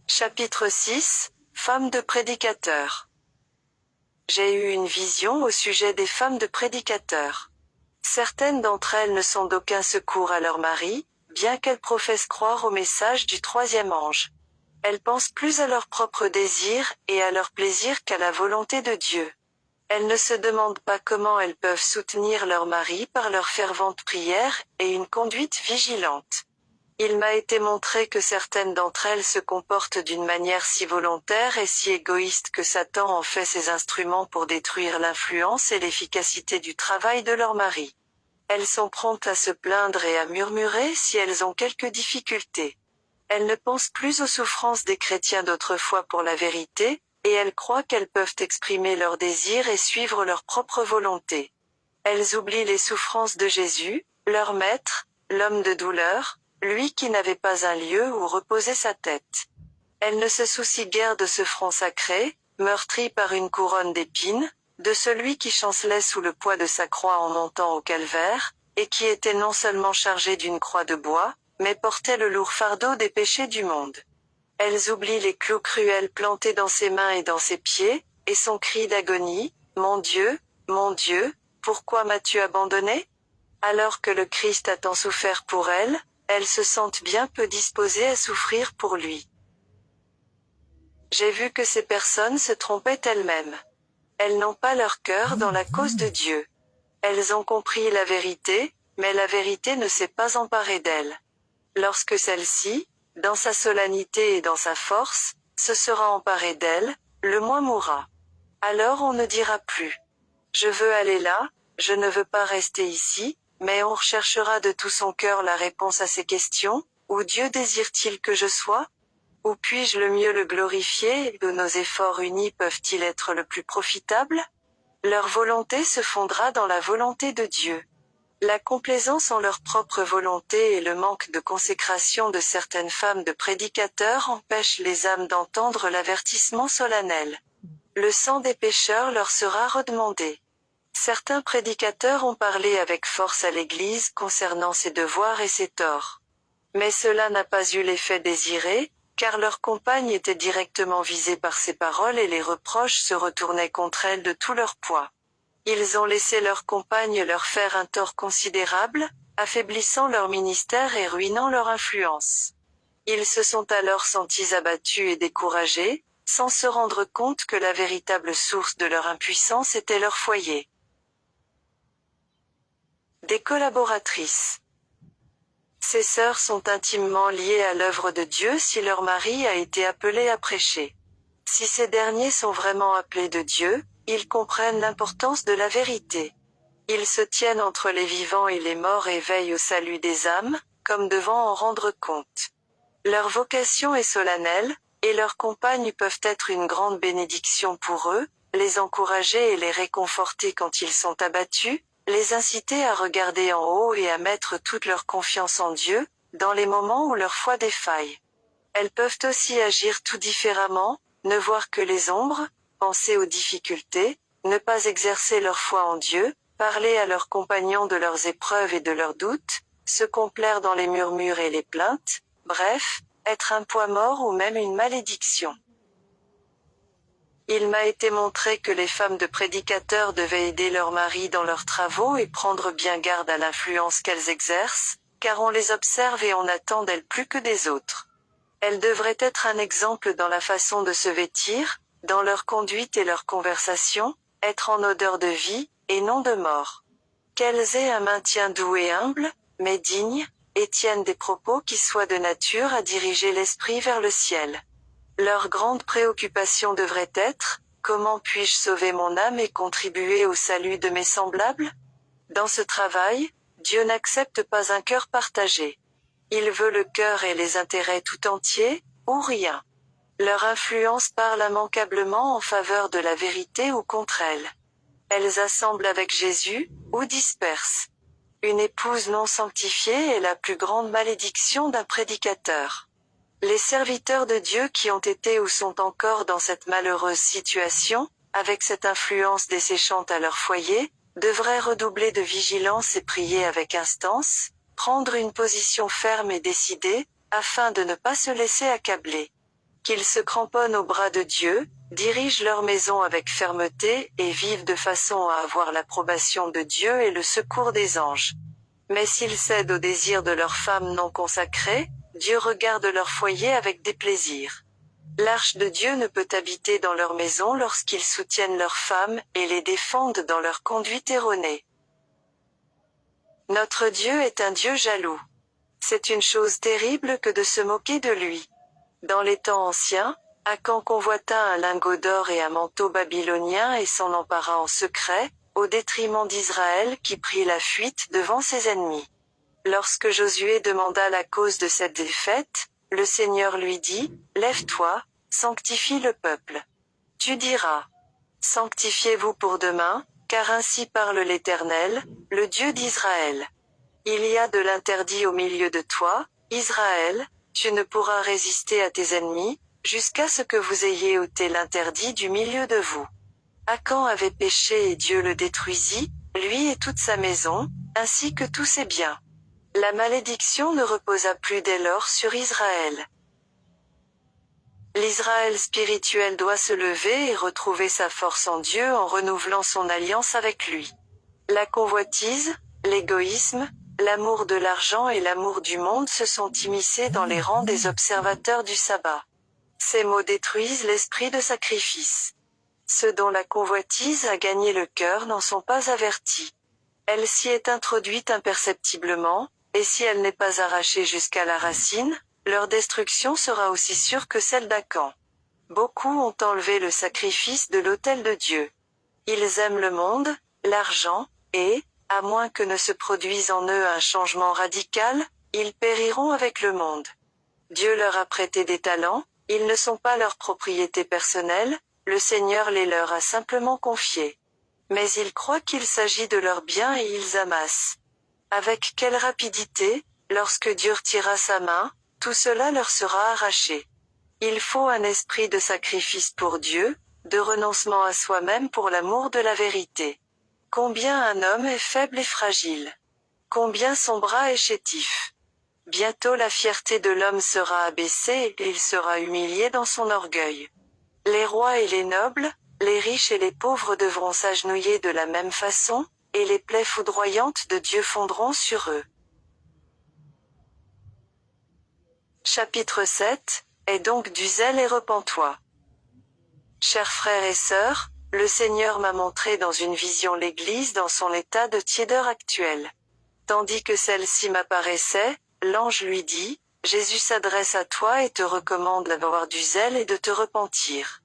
Chapitre 6, Femmes de prédicateurs. J'ai eu une vision au sujet des femmes de prédicateurs. Certaines d'entre elles ne sont d'aucun secours à leur mari, bien qu'elles professent croire au message du troisième ange. Elles pensent plus à leurs propres désirs et à leur plaisir qu'à la volonté de Dieu. Elles ne se demandent pas comment elles peuvent soutenir leur mari par leur fervente prière et une conduite vigilante. Il m'a été montré que certaines d'entre elles se comportent d'une manière si volontaire et si égoïste que Satan en fait ses instruments pour détruire l'influence et l'efficacité du travail de leur mari. Elles sont promptes à se plaindre et à murmurer si elles ont quelques difficultés. Elles ne pensent plus aux souffrances des chrétiens d'autrefois pour la vérité, et elles croient qu'elles peuvent exprimer leurs désirs et suivre leur propre volonté. Elles oublient les souffrances de Jésus, leur maître, l'homme de douleur, lui qui n'avait pas un lieu où reposer sa tête. Elles ne se soucient guère de ce front sacré, meurtri par une couronne d'épines, de celui qui chancelait sous le poids de sa croix en montant au calvaire, et qui était non seulement chargé d'une croix de bois, mais portait le lourd fardeau des péchés du monde. Elles oublient les clous cruels plantés dans ses mains et dans ses pieds, et son cri d'agonie, « Mon Dieu, pourquoi m'as-tu abandonné ?» Alors que le Christ a tant souffert pour elles se sentent bien peu disposées à souffrir pour lui. J'ai vu que ces personnes se trompaient elles-mêmes. Elles n'ont pas leur cœur dans la cause de Dieu. Elles ont compris la vérité, mais la vérité ne s'est pas emparée d'elles. Lorsque celle-ci, dans sa solennité et dans sa force, se sera emparée d'elle, le moi mourra. Alors on ne dira plus « Je veux aller là, je ne veux pas rester ici », mais on recherchera de tout son cœur la réponse à ces questions « Où Dieu désire-t-il que je sois ? Où puis-je le mieux le glorifier et où nos efforts unis peuvent-ils être le plus profitables ?» Leur volonté se fondra dans la volonté de Dieu. La complaisance en leur propre volonté et le manque de consécration de certaines femmes de prédicateurs empêchent les âmes d'entendre l'avertissement solennel. Le sang des pécheurs leur sera redemandé. Certains prédicateurs ont parlé avec force à l'Église concernant ses devoirs et ses torts. Mais cela n'a pas eu l'effet désiré, car leurs compagnes étaient directement visées par ces paroles et les reproches se retournaient contre elles de tout leur poids. Ils ont laissé leurs compagnes leur faire un tort considérable, affaiblissant leur ministère et ruinant leur influence. Ils se sont alors sentis abattus et découragés, sans se rendre compte que la véritable source de leur impuissance était leur foyer. Des collaboratrices. Ces sœurs sont intimement liées à l'œuvre de Dieu si leur mari a été appelé à prêcher. Si ces derniers sont vraiment appelés de Dieu, ils comprennent l'importance de la vérité. Ils se tiennent entre les vivants et les morts et veillent au salut des âmes, comme devant en rendre compte. Leur vocation est solennelle, et leurs compagnes peuvent être une grande bénédiction pour eux, les encourager et les réconforter quand ils sont abattus, les inciter à regarder en haut et à mettre toute leur confiance en Dieu, dans les moments où leur foi défaille. Elles peuvent aussi agir tout différemment, ne voir que les ombres, penser aux difficultés, ne pas exercer leur foi en Dieu, parler à leurs compagnons de leurs épreuves et de leurs doutes, se complaire dans les murmures et les plaintes, bref, être un poids mort ou même une malédiction. Il m'a été montré que les femmes de prédicateurs devaient aider leurs maris dans leurs travaux et prendre bien garde à l'influence qu'elles exercent, car on les observe et on attend d'elles plus que des autres. Elles devraient être un exemple dans la façon de se vêtir, dans leur conduite et leur conversation, être en odeur de vie, et non de mort. Qu'elles aient un maintien doux et humble, mais digne, et tiennent des propos qui soient de nature à diriger l'esprit vers le ciel. Leur grande préoccupation devrait être « Comment puis-je sauver mon âme et contribuer au salut de mes semblables ?» Dans ce travail, Dieu n'accepte pas un cœur partagé. Il veut le cœur et les intérêts tout entiers, ou rien. Leur influence parle immanquablement en faveur de la vérité ou contre elle. Elles assemblent avec Jésus, ou dispersent. Une épouse non sanctifiée est la plus grande malédiction d'un prédicateur. Les serviteurs de Dieu qui ont été ou sont encore dans cette malheureuse situation, avec cette influence desséchante à leur foyer, devraient redoubler de vigilance et prier avec instance, prendre une position ferme et décidée, afin de ne pas se laisser accabler. qu'ils se cramponnent au bras de Dieu, dirigent leur maison avec fermeté et vivent de façon à avoir l'approbation de Dieu et le secours des anges. Mais s'ils cèdent aux désirs de leurs femmes non consacrées, Dieu regarde leur foyer avec déplaisir. L'arche de Dieu ne peut habiter dans leur maison lorsqu'ils soutiennent leurs femmes et les défendent dans leur conduite erronée. Notre Dieu est un Dieu jaloux. C'est une chose terrible que de se moquer de lui. Dans les temps anciens, Akan convoita un lingot d'or et un manteau babylonien et s'en empara en secret, au détriment d'Israël qui prit la fuite devant ses ennemis. Lorsque Josué demanda la cause de cette défaite, le Seigneur lui dit, « Lève-toi, sanctifie le peuple. Tu diras, sanctifiez-vous pour demain, car ainsi parle l'Éternel, le Dieu d'Israël. Il y a de l'interdit au milieu de toi, Israël, tu ne pourras résister à tes ennemis, jusqu'à ce que vous ayez ôté l'interdit du milieu de vous. » Akan avait péché et Dieu le détruisit, lui et toute sa maison, ainsi que tous ses biens. La malédiction ne reposa plus dès lors sur Israël. L'Israël spirituel doit se lever et retrouver sa force en Dieu en renouvelant son alliance avec lui. La convoitise, l'égoïsme, l'amour de l'argent et l'amour du monde se sont immiscés dans les rangs des observateurs du sabbat. Ces maux détruisent l'esprit de sacrifice. Ceux dont la convoitise a gagné le cœur n'en sont pas avertis. Elle s'y est introduite imperceptiblement, et si elle n'est pas arrachée jusqu'à la racine, leur destruction sera aussi sûre que celle d'Akan. Beaucoup ont enlevé le sacrifice de l'autel de Dieu. Ils aiment le monde, l'argent, et, à moins que ne se produise en eux un changement radical, ils périront avec le monde. Dieu leur a prêté des talents, ils ne sont pas leur propriété personnelle, le Seigneur les leur a simplement confiés. Mais ils croient qu'il s'agit de leurs biens et ils amassent. Avec quelle rapidité, lorsque Dieu retira sa main, tout cela leur sera arraché. Il faut un esprit de sacrifice pour Dieu, de renoncement à soi-même pour l'amour de la vérité. Combien un homme est faible et fragile. Combien son bras est chétif. Bientôt la fierté de l'homme sera abaissée et il sera humilié dans son orgueil. Les rois et les nobles, les riches et les pauvres devront s'agenouiller de la même façon, et les plaies foudroyantes de Dieu fondront sur eux. Chapitre 7. Aie donc du zèle et repens-toi. Chers frères et sœurs, le Seigneur m'a montré dans une vision l'Église dans son état de tiédeur actuel. Tandis que celle-ci m'apparaissait, l'ange lui dit, « Jésus s'adresse à toi et te recommande d'avoir du zèle et de te repentir. »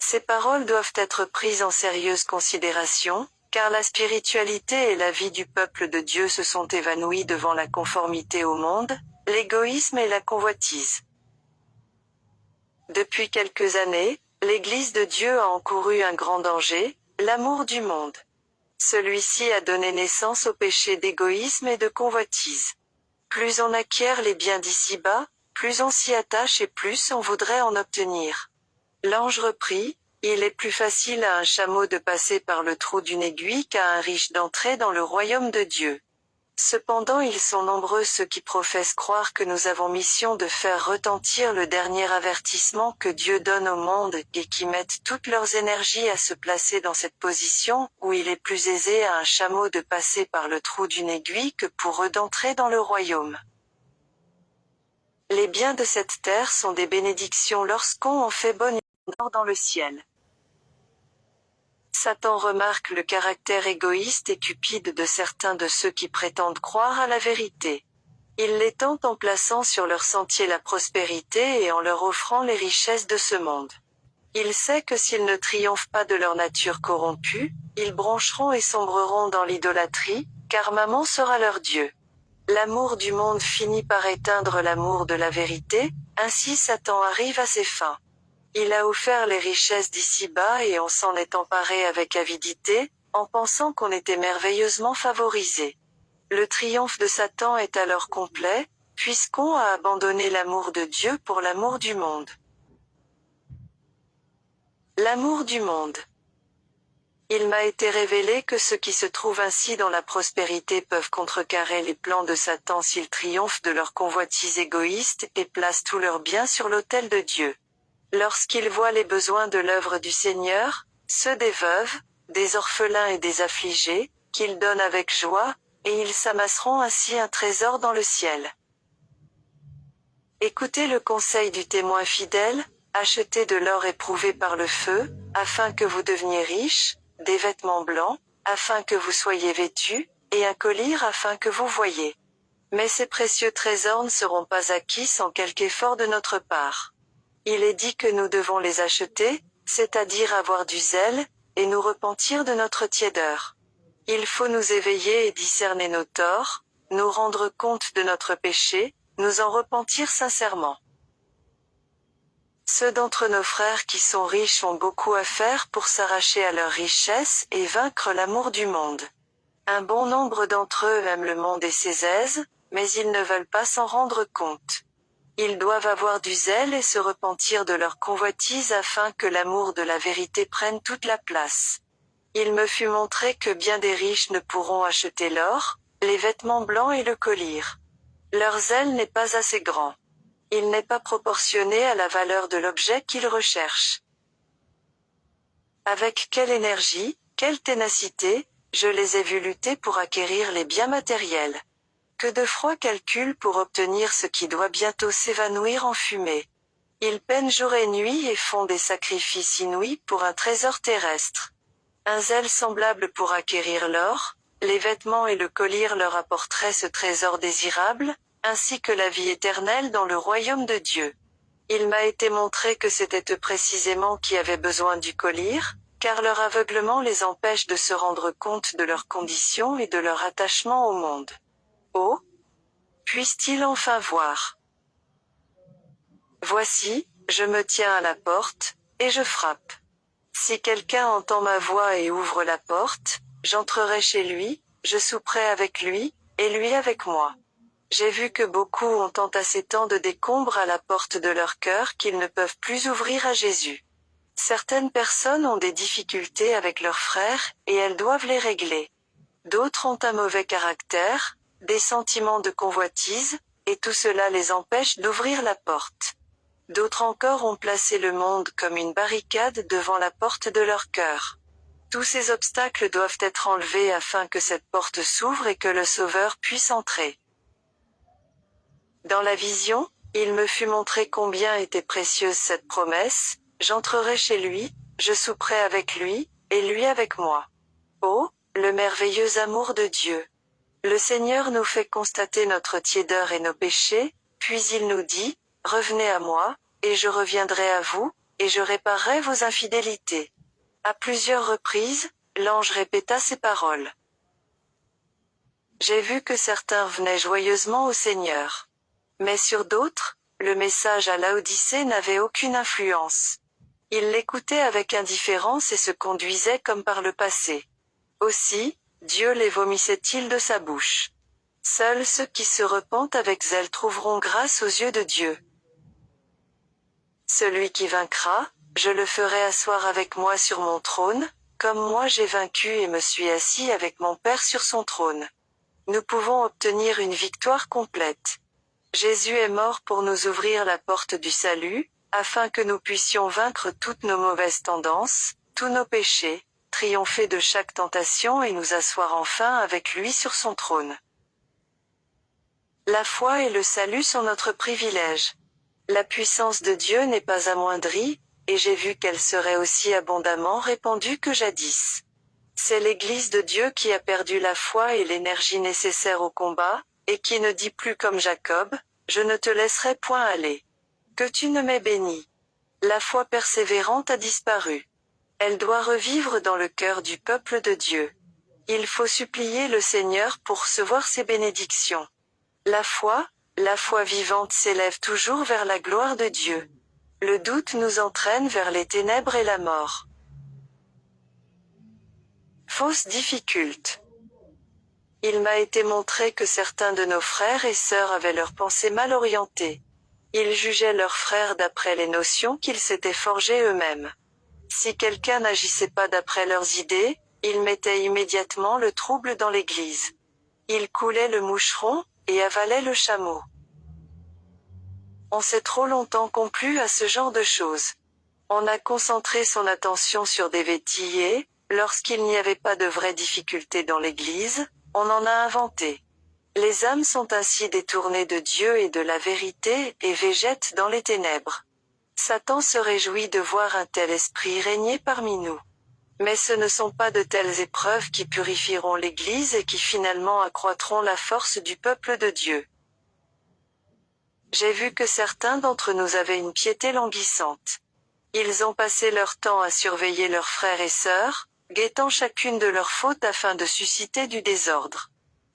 Ces paroles doivent être prises en sérieuse considération, car la spiritualité et la vie du peuple de Dieu se sont évanouies devant la conformité au monde, l'égoïsme et la convoitise. Depuis quelques années, l'Église de Dieu a encouru un grand danger, l'amour du monde. Celui-ci a donné naissance au péché d'égoïsme et de convoitise. Plus on acquiert les biens d'ici-bas, plus on s'y attache et plus on voudrait en obtenir. L'ange reprit, « Il est plus facile à un chameau de passer par le trou d'une aiguille qu'à un riche d'entrer dans le royaume de Dieu. » Cependant ils sont nombreux ceux qui professent croire que nous avons mission de faire retentir le dernier avertissement que Dieu donne au monde et qui mettent toutes leurs énergies à se placer dans cette position où il est plus aisé à un chameau de passer par le trou d'une aiguille que pour eux d'entrer dans le royaume. Les biens de cette terre sont des bénédictions lorsqu'on en fait bonne usage dans le ciel. Satan remarque le caractère égoïste et cupide de certains de ceux qui prétendent croire à la vérité. Il les tente en plaçant sur leur sentier la prospérité et en leur offrant les richesses de ce monde. Il sait que s'ils ne triomphent pas de leur nature corrompue, ils broncheront et sombreront dans l'idolâtrie, car mammon sera leur Dieu. L'amour du monde finit par éteindre l'amour de la vérité, ainsi Satan arrive à ses fins. Il a offert les richesses d'ici-bas et on s'en est emparé avec avidité, en pensant qu'on était merveilleusement favorisé. Le triomphe de Satan est alors complet, puisqu'on a abandonné l'amour de Dieu pour l'amour du monde. L'amour du monde. Il m'a été révélé que ceux qui se trouvent ainsi dans la prospérité peuvent contrecarrer les plans de Satan s'ils triomphent de leur convoitise égoïste et placent tous leurs biens sur l'autel de Dieu. Lorsqu'ils voient les besoins de l'œuvre du Seigneur, ceux des veuves, des orphelins et des affligés, qu'ils donnent avec joie, et ils s'amasseront ainsi un trésor dans le ciel. Écoutez le conseil du témoin fidèle, achetez de l'or éprouvé par le feu, afin que vous deveniez riches, des vêtements blancs, afin que vous soyez vêtus, et un collier afin que vous voyiez. Mais ces précieux trésors ne seront pas acquis sans quelque effort de notre part. Il est dit que nous devons les acheter, c'est-à-dire avoir du zèle, et nous repentir de notre tiédeur. Il faut nous éveiller et discerner nos torts, nous rendre compte de notre péché, nous en repentir sincèrement. Ceux d'entre nos frères qui sont riches ont beaucoup à faire pour s'arracher à leur richesse et vaincre l'amour du monde. Un bon nombre d'entre eux aiment le monde et ses aises, mais ils ne veulent pas s'en rendre compte. Ils doivent avoir du zèle et se repentir de leur convoitise afin que l'amour de la vérité prenne toute la place. Il me fut montré que bien des riches ne pourront acheter l'or, les vêtements blancs et le collier. Leur zèle n'est pas assez grand. Il n'est pas proportionné à la valeur de l'objet qu'ils recherchent. Avec quelle énergie, quelle ténacité, je les ai vus lutter pour acquérir les biens matériels. Que de froids calculs pour obtenir ce qui doit bientôt s'évanouir en fumée. Ils peinent jour et nuit et font des sacrifices inouïs pour un trésor terrestre. Un zèle semblable pour acquérir l'or, les vêtements et le collier leur apporteraient ce trésor désirable, ainsi que la vie éternelle dans le royaume de Dieu. Il m'a été montré que c'était eux précisément qui avaient besoin du collier, car leur aveuglement les empêche de se rendre compte de leurs conditions et de leur attachement au monde. Oh! Puisse-t-il enfin voir? Voici, je me tiens à la porte, et je frappe. Si quelqu'un entend ma voix et ouvre la porte, j'entrerai chez lui, je souperai avec lui, et lui avec moi. J'ai vu que beaucoup ont entassé tant de décombres à la porte de leur cœur qu'ils ne peuvent plus ouvrir à Jésus. Certaines personnes ont des difficultés avec leurs frères, et elles doivent les régler. D'autres ont un mauvais caractère, des sentiments de convoitise, et tout cela les empêche d'ouvrir la porte. D'autres encore ont placé le monde comme une barricade devant la porte de leur cœur. Tous ces obstacles doivent être enlevés afin que cette porte s'ouvre et que le Sauveur puisse entrer. Dans la vision, il me fut montré combien était précieuse cette promesse, j'entrerai chez lui, je souperai avec lui, et lui avec moi. Oh, le merveilleux amour de Dieu! Le Seigneur nous fait constater notre tiédeur et nos péchés, puis il nous dit, « Revenez à moi, et je reviendrai à vous, et je réparerai vos infidélités. » À plusieurs reprises, l'ange répéta ces paroles. J'ai vu que certains venaient joyeusement au Seigneur. Mais sur d'autres, le message à Laodicée n'avait aucune influence. Ils l'écoutaient avec indifférence et se conduisaient comme par le passé. Aussi, Dieu les vomissait-il de sa bouche. Seuls ceux qui se repentent avec zèle trouveront grâce aux yeux de Dieu. Celui qui vaincra, je le ferai asseoir avec moi sur mon trône, comme moi j'ai vaincu et me suis assis avec mon Père sur son trône. Nous pouvons obtenir une victoire complète. Jésus est mort pour nous ouvrir la porte du salut, afin que nous puissions vaincre toutes nos mauvaises tendances, tous nos péchés, triompher de chaque tentation et nous asseoir enfin avec lui sur son trône. La foi et le salut sont notre privilège. La puissance de Dieu n'est pas amoindrie, et j'ai vu qu'elle serait aussi abondamment répandue que jadis. C'est l'Église de Dieu qui a perdu la foi et l'énergie nécessaire au combat, et qui ne dit plus comme Jacob, « Je ne te laisserai point aller. » Que tu ne m'aies béni. La foi persévérante a disparu. Elle doit revivre dans le cœur du peuple de Dieu. Il faut supplier le Seigneur pour recevoir ses bénédictions. La foi vivante s'élève toujours vers la gloire de Dieu. Le doute nous entraîne vers les ténèbres et la mort. Fausse difficulte. Il m'a été montré que certains de nos frères et sœurs avaient leurs pensées mal orientées. Ils jugeaient leurs frères d'après les notions qu'ils s'étaient forgées eux-mêmes. Si quelqu'un n'agissait pas d'après leurs idées, ils mettaient immédiatement le trouble dans l'Église. Ils coulaient le moucheron, et avalaient le chameau. On s'est trop longtemps complu à ce genre de choses. On a concentré son attention sur des vêtilles et, lorsqu'il n'y avait pas de vraies difficultés dans l'Église, on en a inventé. Les âmes sont ainsi détournées de Dieu et de la vérité, et végètent dans les ténèbres. Satan se réjouit de voir un tel esprit régner parmi nous. Mais ce ne sont pas de telles épreuves qui purifieront l'Église et qui finalement accroîtront la force du peuple de Dieu. J'ai vu que certains d'entre nous avaient une piété languissante. Ils ont passé leur temps à surveiller leurs frères et sœurs, guettant chacune de leurs fautes afin de susciter du désordre.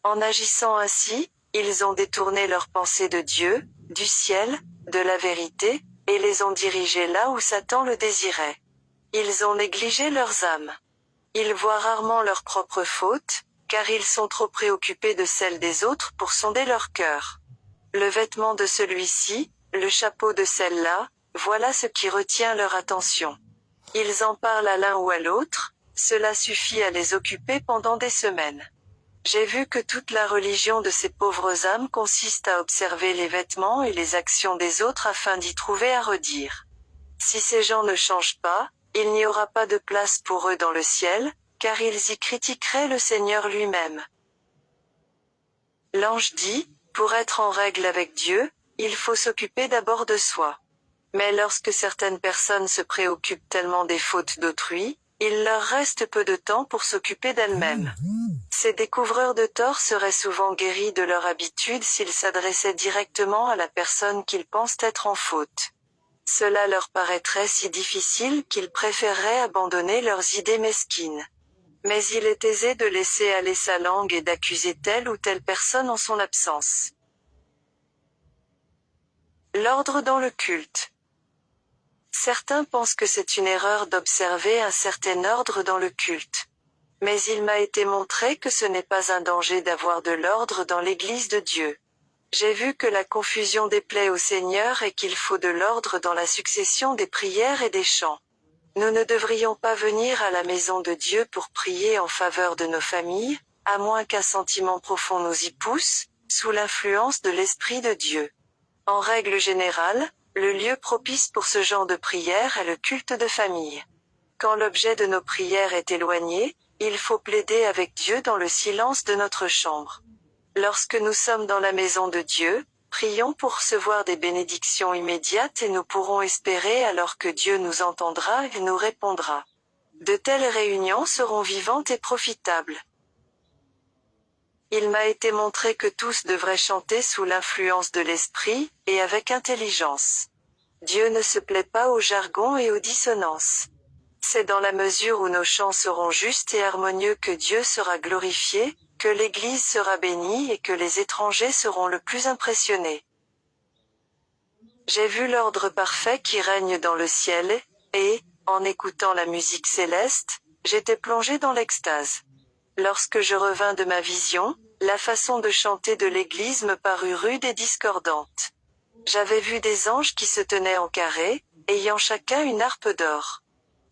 En agissant ainsi, ils ont détourné leurs pensées de Dieu, du ciel, de la vérité, et les ont dirigés là où Satan le désirait. Ils ont négligé leurs âmes. Ils voient rarement leurs propres fautes, car ils sont trop préoccupés de celles des autres pour sonder leur cœur. Le vêtement de celui-ci, le chapeau de celle-là, voilà ce qui retient leur attention. Ils en parlent à l'un ou à l'autre, cela suffit à les occuper pendant des semaines. J'ai vu que toute la religion de ces pauvres âmes consiste à observer les vêtements et les actions des autres afin d'y trouver à redire. Si ces gens ne changent pas, il n'y aura pas de place pour eux dans le ciel, car ils y critiqueraient le Seigneur lui-même. L'ange dit, pour être en règle avec Dieu, il faut s'occuper d'abord de soi. Mais lorsque certaines personnes se préoccupent tellement des fautes d'autrui, il leur reste peu de temps pour s'occuper d'elles-mêmes. Ces découvreurs de tort seraient souvent guéris de leur habitude s'ils s'adressaient directement à la personne qu'ils pensent être en faute. Cela leur paraîtrait si difficile qu'ils préféreraient abandonner leurs idées mesquines. Mais il est aisé de laisser aller sa langue et d'accuser telle ou telle personne en son absence. L'ordre dans le culte. Certains pensent que c'est une erreur d'observer un certain ordre dans le culte. Mais il m'a été montré que ce n'est pas un danger d'avoir de l'ordre dans l'Église de Dieu. J'ai vu que la confusion déplaît au Seigneur et qu'il faut de l'ordre dans la succession des prières et des chants. Nous ne devrions pas venir à la maison de Dieu pour prier en faveur de nos familles, à moins qu'un sentiment profond nous y pousse, sous l'influence de l'Esprit de Dieu. En règle générale, le lieu propice pour ce genre de prière est le culte de famille. Quand l'objet de nos prières est éloigné, il faut plaider avec Dieu dans le silence de notre chambre. Lorsque nous sommes dans la maison de Dieu, prions pour recevoir des bénédictions immédiates et nous pourrons espérer alors que Dieu nous entendra et nous répondra. De telles réunions seront vivantes et profitables. Il m'a été montré que tous devraient chanter sous l'influence de l'Esprit, et avec intelligence. Dieu ne se plaît pas au jargon et aux dissonances. C'est dans la mesure où nos chants seront justes et harmonieux que Dieu sera glorifié, que l'Église sera bénie et que les étrangers seront le plus impressionnés. J'ai vu l'ordre parfait qui règne dans le ciel, et, en écoutant la musique céleste, j'étais plongé dans l'extase. Lorsque je revins de ma vision, la façon de chanter de l'Église me parut rude et discordante. J'avais vu des anges qui se tenaient en carré, ayant chacun une harpe d'or.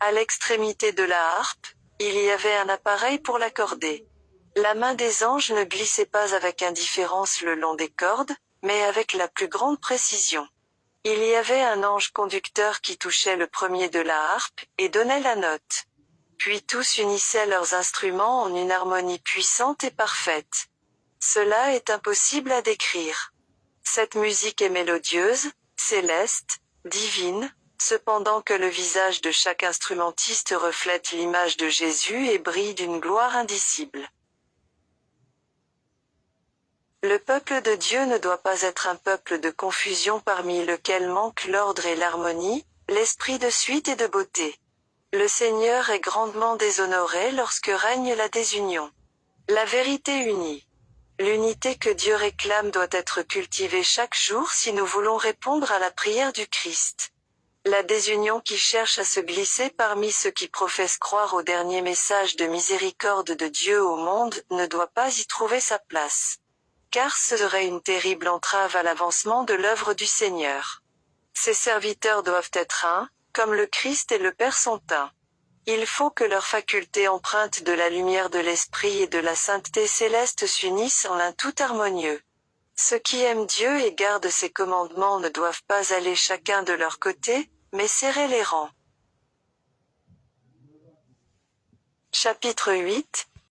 À l'extrémité de la harpe, il y avait un appareil pour l'accorder. La main des anges ne glissait pas avec indifférence le long des cordes, mais avec la plus grande précision. Il y avait un ange conducteur qui touchait le premier de la harpe, et donnait la note. Puis tous unissaient leurs instruments en une harmonie puissante et parfaite. Cela est impossible à décrire. Cette musique est mélodieuse, céleste, divine, cependant que le visage de chaque instrumentiste reflète l'image de Jésus et brille d'une gloire indicible. Le peuple de Dieu ne doit pas être un peuple de confusion parmi lequel manque l'ordre et l'harmonie, l'esprit de suite et de beauté. Le Seigneur est grandement déshonoré lorsque règne la désunion. La vérité unie. L'unité que Dieu réclame doit être cultivée chaque jour si nous voulons répondre à la prière du Christ. La désunion qui cherche à se glisser parmi ceux qui professent croire au dernier message de miséricorde de Dieu au monde ne doit pas y trouver sa place. Car ce serait une terrible entrave à l'avancement de l'œuvre du Seigneur. Ses serviteurs doivent être un, comme le Christ et le Père sont un. Il faut que leurs facultés empreintes de la lumière de l'Esprit et de la sainteté céleste s'unissent en un tout harmonieux. Ceux qui aiment Dieu et gardent ses commandements ne doivent pas aller chacun de leur côté, mais serrer les rangs. Chapitre 8,